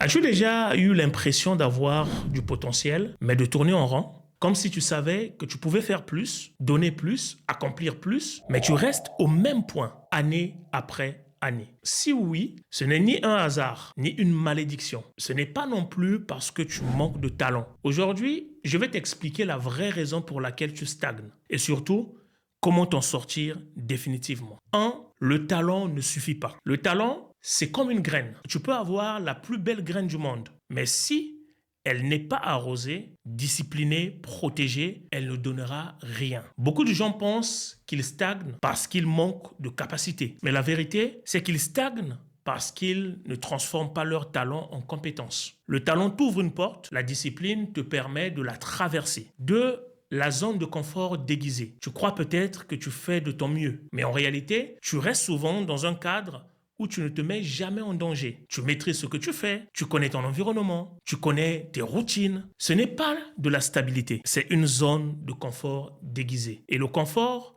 As-tu déjà eu l'impression d'avoir du potentiel, mais de tourner en rond? Comme si tu savais que tu pouvais faire plus, donner plus, accomplir plus, mais tu restes au même point, année après année. Si oui, ce n'est ni un hasard, ni une malédiction. Ce n'est pas non plus parce que tu manques de talent. Aujourd'hui, je vais t'expliquer la vraie raison pour laquelle tu stagnes. Et surtout, comment t'en sortir définitivement. 1. Le talent ne suffit pas. Le talent, c'est comme une graine. Tu peux avoir la plus belle graine du monde, mais si elle n'est pas arrosée, disciplinée, protégée, elle ne donnera rien. Beaucoup de gens pensent qu'ils stagnent parce qu'ils manquent de capacité. Mais la vérité, c'est qu'ils stagnent parce qu'ils ne transforment pas leur talent en compétence. Le talent t'ouvre une porte, la discipline te permet de la traverser. 2. La zone de confort déguisée. Tu crois peut-être que tu fais de ton mieux, mais en réalité, tu restes souvent dans un cadre où tu ne te mets jamais en danger. Tu maîtrises ce que tu fais, tu connais ton environnement, tu connais tes routines. Ce n'est pas de la stabilité, c'est une zone de confort déguisée. Et le confort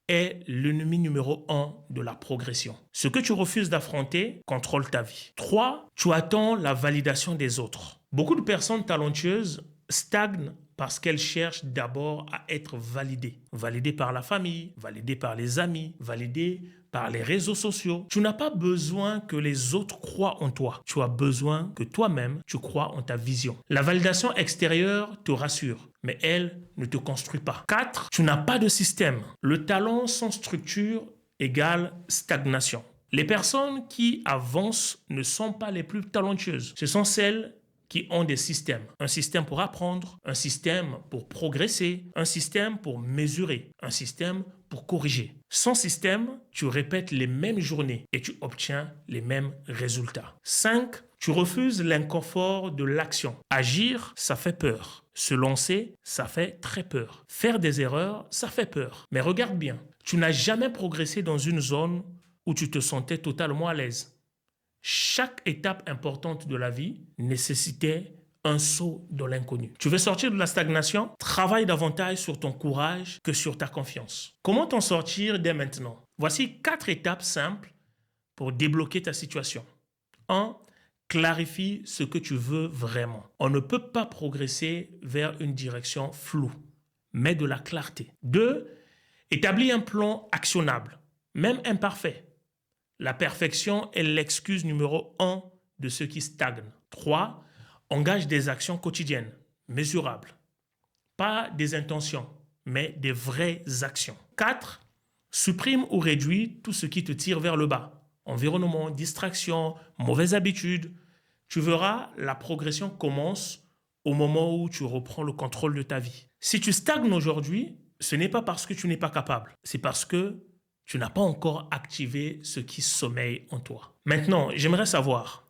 est l'ennemi numéro 1 de la progression. Ce que tu refuses d'affronter contrôle ta vie. 3. Tu attends la validation des autres. Beaucoup de personnes talentueuses stagnent parce qu'elles cherchent d'abord à être validées. Validées par la famille, validées par les amis, validées par les réseaux sociaux. Tu n'as pas besoin que les autres croient en toi. Tu as besoin que toi-même, tu crois en ta vision. La validation extérieure te rassure, mais elle ne te construit pas. 4. Tu n'as pas de système. Le talent sans structure égale stagnation. Les personnes qui avancent ne sont pas les plus talentueuses. Ce sont celles qui ont des systèmes. Un système pour apprendre, un système pour progresser, un système pour mesurer, un système pour corriger. Sans système, tu répètes les mêmes journées et tu obtiens les mêmes résultats. 5. Tu refuses l'inconfort de l'action. Agir, ça fait peur. Se lancer, ça fait très peur. Faire des erreurs, ça fait peur. Mais regarde bien, tu n'as jamais progressé dans une zone où tu te sentais totalement à l'aise. Chaque étape importante de la vie nécessitait un saut dans l'inconnu. Tu veux sortir de la stagnation? Travaille davantage sur ton courage que sur ta confiance. Comment t'en sortir dès maintenant? Voici 4 étapes simples pour débloquer ta situation. 1. Clarifie ce que tu veux vraiment. On ne peut pas progresser vers une direction floue. Mets de la clarté. 2. Établis un plan actionnable, même imparfait. La perfection est l'excuse numéro 1 de ceux qui stagnent. 3. Engage des actions quotidiennes, mesurables. Pas des intentions, mais des vraies actions. 4. Supprime ou réduis tout ce qui te tire vers le bas. Environnement, distraction, mauvaises habitudes. Tu verras, la progression commence au moment où tu reprends le contrôle de ta vie. Si tu stagnes aujourd'hui, ce n'est pas parce que tu n'es pas capable. C'est parce que tu n'as pas encore activé ce qui sommeille en toi. Maintenant, j'aimerais savoir,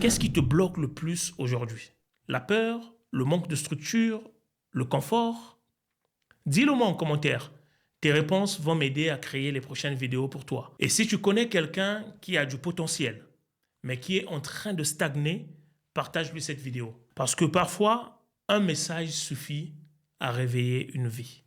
qu'est-ce qui te bloque le plus aujourd'hui? La peur, le manque de structure, le confort? Dis-le moi en commentaire. Tes réponses vont m'aider à créer les prochaines vidéos pour toi. Et si tu connais quelqu'un qui a du potentiel, mais qui est en train de stagner, partage-lui cette vidéo. Parce que parfois, un message suffit à réveiller une vie.